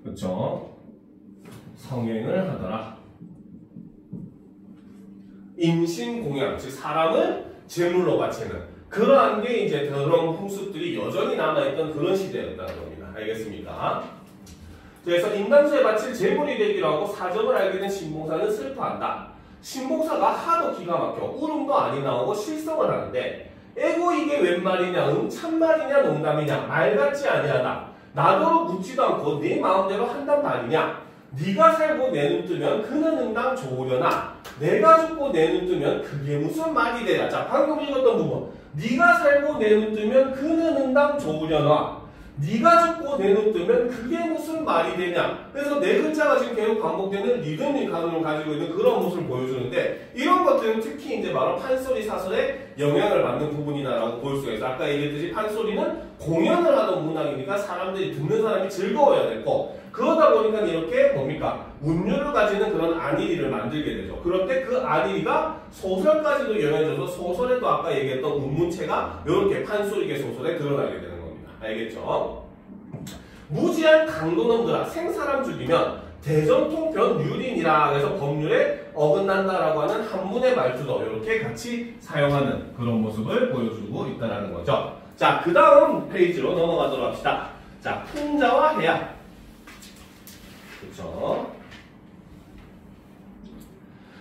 그렇죠? 성행을 하더라. 인신공양, 즉 사람을 제물로 바치는 그러한 게 이제 그런 풍습들이 여전히 남아있던 그런 시대였다는 겁니다. 알겠습니까? 그래서 인당수에 바칠 제물이 되기로 하고 사정을 알게 된 신봉사는 슬퍼한다. 신봉사가 하도 기가 막혀 울음도 많이 나오고 실성을 하는데 에고 이게 웬 말이냐, 참말이냐, 농담이냐, 말 같지 아니하다. 나더러 묻지도 않고 네 마음대로 한단 말이냐. 네가 살고 내 눈 뜨면 그는 응당 좋으려나 내가 죽고 내 눈 뜨면 그게 무슨 말이 되냐. 자, 방금 읽었던 부분. 네가 살고 내 눈 뜨면 그는 응당 좋으려나 네가 죽고 내 눈 뜨면 그게 무슨 말이 되냐. 그래서 네 글자가 지금 계속 반복되는 리듬이 가능을 가지고 있는 그런 모습을 보여주는데 이런 것들은 특히 이제 바로 판소리 사설에 영향을 받는 부분이다라고 볼 수가 있어요. 아까 얘기했듯이 판소리는 공연을 하던 문학이니까 사람들이 듣는 사람이 즐거워야 되고 그러다 보니까 이렇게 뭡니까? 운율을 가지는 그런 안일이를 만들게 되죠. 그럴 때 그 안일이가 소설까지도 영향을 줘서 소설에도 아까 얘기했던 운문체가 이렇게 판소리계 소설에 드러나게 되는 겁니다. 알겠죠? 무지한 강도놈들아 생사람 죽이면 대전통변 유린이라 그래서 법률에 어긋난다라고 하는 한문의 말투도 이렇게 같이 사용하는 그런 모습을 보여주고 있다는 거죠. 자, 그 다음 페이지로 넘어가도록 합시다. 자, 풍자와 해약. 그렇죠?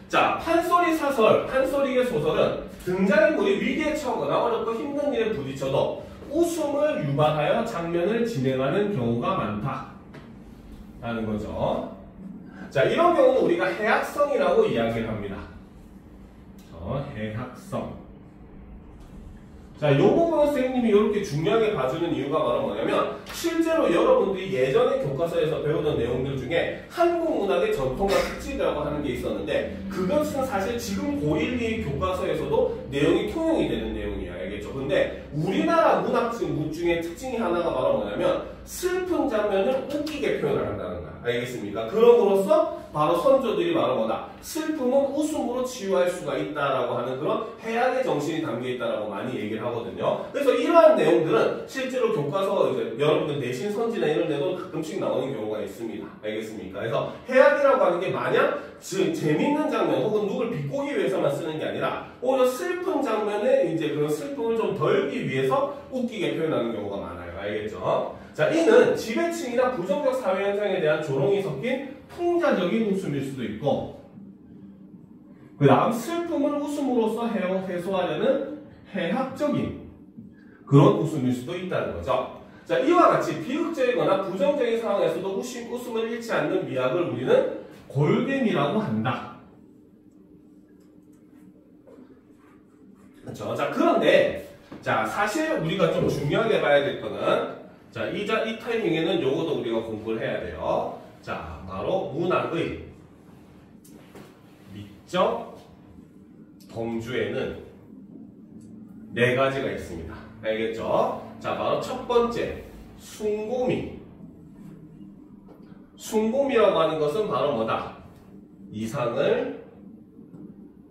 자, 판소리 사설, 판소리의 소설은 등장인물이 위기에 처하거나 어렵고 힘든 일에 부딪혀도 웃음을 유발하여 장면을 진행하는 경우가 많다 라는 거죠. 자, 이런 경우는 우리가 해학성이라고 이야기를 합니다. 해학성. 자, 이 부분 선생님이 이렇게 중요하게 봐주는 이유가 바로 뭐냐면 실제로 여러분들이 예전에 교과서에서 배우던 내용들 중에 한국 문학의 전통과 특징이라고 하는 게 있었는데 그것은 사실 지금 고1, 2 교과서에서도 내용이 통용이 되는 내용이에요. 알겠죠? 근데 우리나라 문학 중에 특징이 하나가 바로 뭐냐면 슬픈 장면을 웃기게 표현을 한다는 거야. 알겠습니까? 그럼으로써 바로 선조들이 바로 뭐다? 슬픔은 웃음으로 치유할 수가 있다라고 하는 그런 해학의 정신이 담겨 있다라고 많이 얘기를 하거든요. 그래서 이러한 내용들은 실제로 교과서 이제 여러분들 내신 선지나 이런 데도 가끔씩 나오는 경우가 있습니다. 알겠습니까? 그래서 해학이라고 하는 게 마냥 재밌는 장면 혹은 누굴 비꼬기 위해서만 쓰는 게 아니라 오히려 슬픈 장면에 이제 그런 슬픔을 좀 덜기 위해서 웃기게 표현하는 경우가 많아요. 알겠죠? 자, 이는 지배층이나 부정적 사회현상에 대한 조롱이 섞인 풍자적인 웃음일 수도 있고 그 다음 슬픔을 웃음으로써 해소하려는 해학적인 그런 웃음일 수도 있다는 거죠. 자, 이와 같이 비극적이거나 부정적인 상황에서도 웃음을 잃지 않는 미학을 우리는 골뱀이라고 한다. 그렇죠? 자, 그런데 자, 사실 우리가 좀 중요하게 봐야 될 거는 자, 이 타이밍에는 요것도 우리가 공부를 해야 돼요. 자, 바로 문학의 미적 범주에는 4가지가 있습니다. 알겠죠? 자, 바로 첫 번째, 숭고미. 숭고미라고 하는 것은 바로 뭐다? 이상을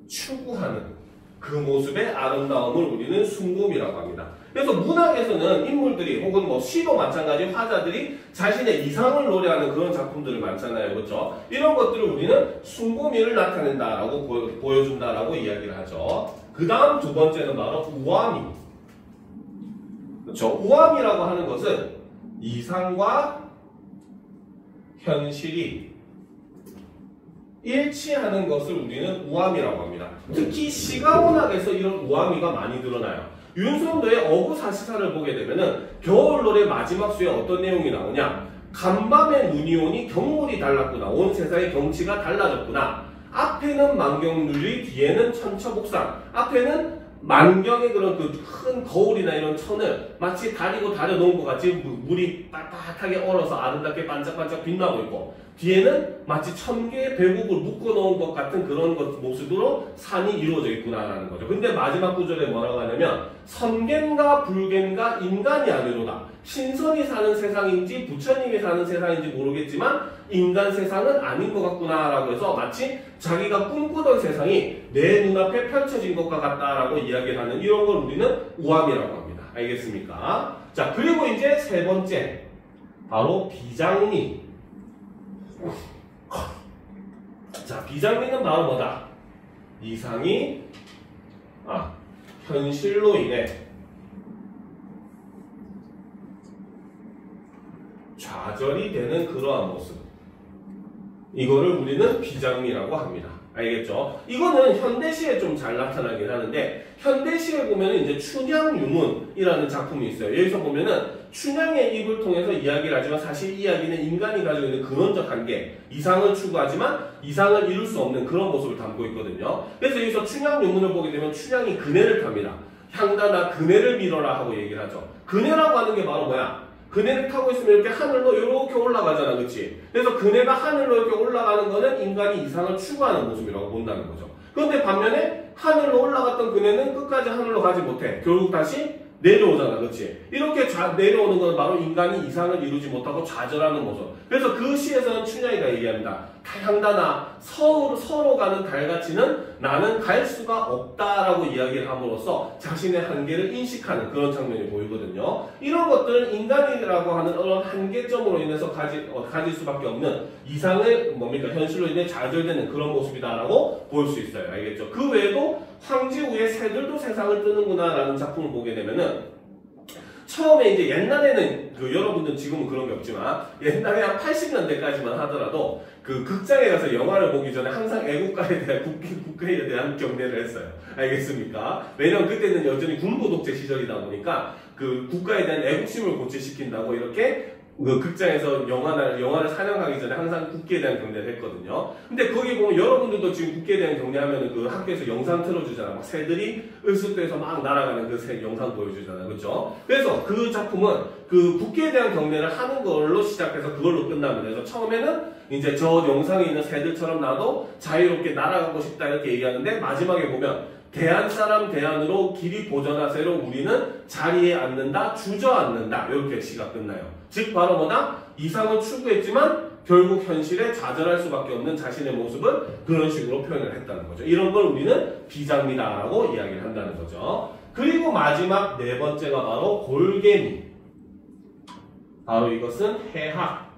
추구하는 그 모습의 아름다움을 우리는 숭고미라고 합니다. 그래서 문학에서는 인물들이 혹은 뭐 시도 마찬가지 화자들이 자신의 이상을 노래하는 그런 작품들이 많잖아요. 그렇죠? 이런 것들을 우리는 숭고미를 나타낸다라고 보여준다라고 이야기를 하죠. 그 다음 두 번째는 바로 우아미. 그렇죠? 우아미라고 하는 것은 이상과 현실이 일치하는 것을 우리는 우아미라고 합니다. 특히 시가문학에서 이런 우아미가 많이 드러나요. 윤수원도의 어부사시사를 보게 되면은 겨울노래 마지막 수에 어떤 내용이 나오냐? 간밤에 눈이 오니 경물이 달랐구나. 온 세상의 경치가 달라졌구나. 앞에는 만경눈이, 뒤에는 천처복상. 앞에는 만경의 그런 그 큰 거울이나 이런 천을 마치 다리고 다려놓은 것 같이 물이 빳빳하게 얼어서 아름답게 반짝반짝 빛나고 있고, 뒤에는 마치 1000개의 배국을 묶어놓은 것 같은 그런 모습으로 산이 이루어져 있구나라는 거죠. 근데 마지막 구절에 뭐라고 하냐면 선견과 불견과 인간이 아니로다. 신선이 사는 세상인지 부처님이 사는 세상인지 모르겠지만 인간 세상은 아닌 것 같구나라고 해서 마치 자기가 꿈꾸던 세상이 내 눈앞에 펼쳐진 것과 같다라고 이야기를 하는 이런 걸 우리는 우암이라고 합니다. 알겠습니까? 자, 그리고 이제 세 번째 바로 비장미. 자, 비장미는 바로 뭐다? 이상이 현실로 인해 좌절이 되는 그러한 모습, 이거를 우리는 비장미라고 합니다. 알겠죠? 이거는 현대시에 좀 잘 나타나긴 하는데, 현대시에 보면은 이제 춘향유문이라는 작품이 있어요. 여기서 보면은 춘향의 입을 통해서 이야기를 하지만 사실 이 이야기는 인간이 가지고 있는 근원적 한계, 이상을 추구하지만 이상을 이룰 수 없는 그런 모습을 담고 있거든요. 그래서 여기서 춘향유문을 보게 되면 춘향이 그네를 탑니다. 향단아 그네를 밀어라 하고 얘기를 하죠. 그네라고 하는 게 바로 뭐야? 그네를 타고 있으면 이렇게 하늘로 이렇게 올라가잖아, 그치? 그래서 그네가 하늘로 이렇게 올라가는 거는 인간이 이상을 추구하는 모습이라고 본다는 거죠. 그런데 반면에 하늘로 올라갔던 그네는 끝까지 하늘로 가지 못해. 결국 다시 내려오잖아, 그치? 이렇게 내려오는 건 바로 인간이 이상을 이루지 못하고 좌절하는 모습. 그래서 그 시에서는 춘향이가 얘기합니다. 향단아, 서로 가는 달같이는 나는 갈 수가 없다라고 이야기를 함으로써 자신의 한계를 인식하는 그런 장면이 보이거든요. 이런 것들은 인간이라고 하는 그런 한계점으로 인해서 가질 수밖에 없는 이상을 현실로 인해 좌절되는 그런 모습이다라고 볼 수 있어요. 알겠죠? 그 외에도 황지우의 새들도 세상을 뜨는구나라는 작품을 보게 되면은 처음에 이제 옛날에는 여러분들은 지금은 그런 게 없지만 옛날에 한 80년대까지만 하더라도 그 극장에 가서 영화를 보기 전에 항상 애국가에 대한 국가에 대한 경례를 했어요. 알겠습니까? 왜냐면 그때는 여전히 군부 독재 시절이다 보니까 그 국가에 대한 애국심을 고취시킨다고 이렇게 그 극장에서 영화를 상영하기 전에 항상 국기에 대한 경례를 했거든요. 근데 거기 보면 여러분들도 지금 국기에 대한 경례하면은 그 학교에서 영상 틀어주잖아. 막 새들이 을수도에서 막 날아가는 그 새 영상 보여주잖아. 그렇죠? 그래서 그 작품은 그 국기에 대한 경례를 하는 걸로 시작해서 그걸로 끝납니다. 그래서 처음에는 이제 저 영상에 있는 새들처럼 나도 자유롭게 날아가고 싶다 이렇게 얘기하는데 마지막에 보면 대한 사람 대안으로 길이 보전하세로 우리는 자리에 앉는다, 주저앉는다 이렇게 시가 끝나요. 즉 바로 뭐다? 이상은 추구했지만 결국 현실에 좌절할 수밖에 없는 자신의 모습을 그런 식으로 표현을 했다는 거죠. 이런 걸 우리는 비장미다라고 이야기를 한다는 거죠. 그리고 마지막 네 번째가 바로 골개미. 바로 이것은 해학,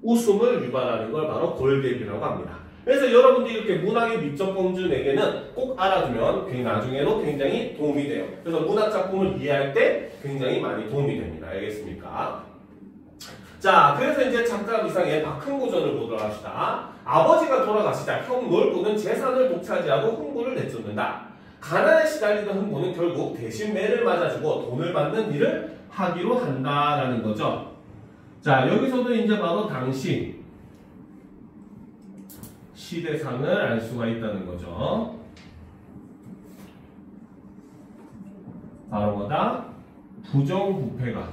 웃음을 유발하는 걸 바로 골개미라고 합니다. 그래서 여러분들이 이렇게 문학의 미적 공주에게는 꼭 알아두면 나중에도 굉장히 도움이 돼요. 그래서 문학 작품을 이해할 때 굉장히 많이 도움이 됩니다. 알겠습니까? 자, 그래서 이제 작가 미상의 박흥고전을 보도록 합시다. 아버지가 돌아가시자 형 놀부는 재산을 독차지하고 흥부를 내쫓는다. 가난에 시달리던 흥부는 결국 대신 매를 맞아주고 돈을 받는 일을 하기로 한다라는 거죠. 자, 여기서도 이제 바로 당시 시대상을 알 수가 있다는 거죠. 바로 뭐다? 부정부패가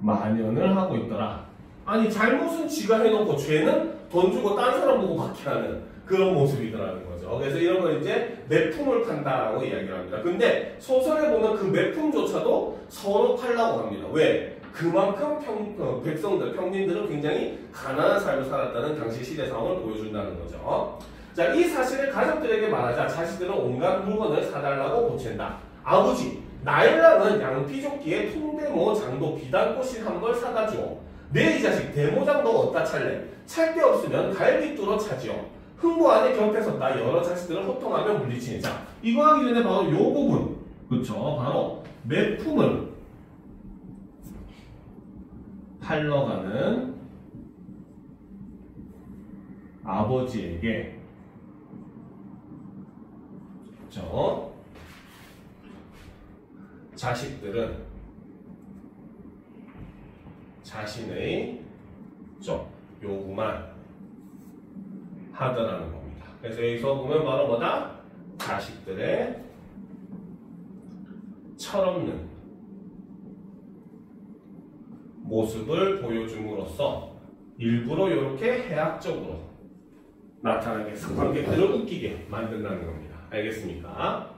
만연을 하고 있더라. 아니 잘못은 지가 해놓고 죄는 돈 주고 딴 사람 보고 받게 하는 그런 모습이더라는 거죠. 그래서 이런 걸 이제 매품을 판다라고 이야기를 합니다. 근데 소설에 보면 그 매품조차도 서로 팔라고 합니다. 왜? 그만큼 백성들, 평민들은 굉장히 가난한 삶을 살았다는 당시 시대 상황을 보여준다는 거죠. 자, 이 사실을 가족들에게 말하자 자식들은 온갖 물건을 사달라고 보챈다. 아버지, 나일락은 양피조끼에 통대모, 장도, 비단꽃이 한 벌 사다 주오. 내 이 자식 대모장도 어디다 찰래? 찰 데 없으면 갈빗두러 차지오. 흥부 안에 곁에 섰다 여러 자식들을 호통하며 물리치니. 자, 이거 하기 전에 바로 요 부분, 그쵸? 바로 매품을 팔러 가는 아버지에게 그죠? 자식들은 자신의 요구만 하더라는 겁니다. 그래서 여기서 보면 바로 뭐다? 자식들의 철없는 모습을 보여줌으로써 일부러 이렇게 해학적으로 나타나게 해서 관객들을 웃기게 만든다는 겁니다. 알겠습니까?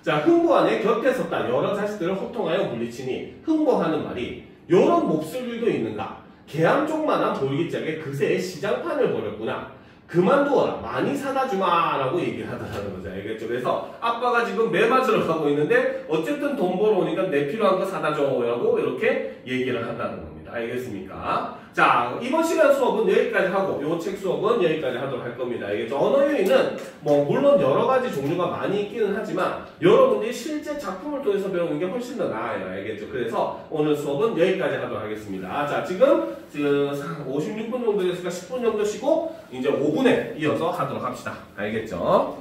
자, 흥보하네 곁에 섰다 여러 자식들을 호통하여 물리치니 흥보하는 말이 요런 몹쓸 일도 있는가? 개암종만한 볼기짝에 그새 시장판을 벌였구나. 그만두어라. 많이 사다 주마. 라고 얘기를 하더라는 거죠. 알겠죠? 그래서 아빠가 지금 매 맞으러 가고 있는데 어쨌든 돈 벌어 오니까 내 필요한 거 사다 줘. 라고 이렇게 얘기를 한다는 겁니다. 알겠습니까? 자, 이번 시간 수업은 여기까지 하고 요 책 수업은 여기까지 하도록 할 겁니다. 알겠죠? 언어 요인은 뭐 물론 여러 가지 종류가 많이 있기는 하지만 여러분들이 실제 작품을 통해서 배우는 게 훨씬 더 나아요. 알겠죠? 그래서 오늘 수업은 여기까지 하도록 하겠습니다. 자, 지금 56분 정도 됐으니까 10분 정도 쉬고 이제 5분에 이어서 하도록 합시다. 알겠죠?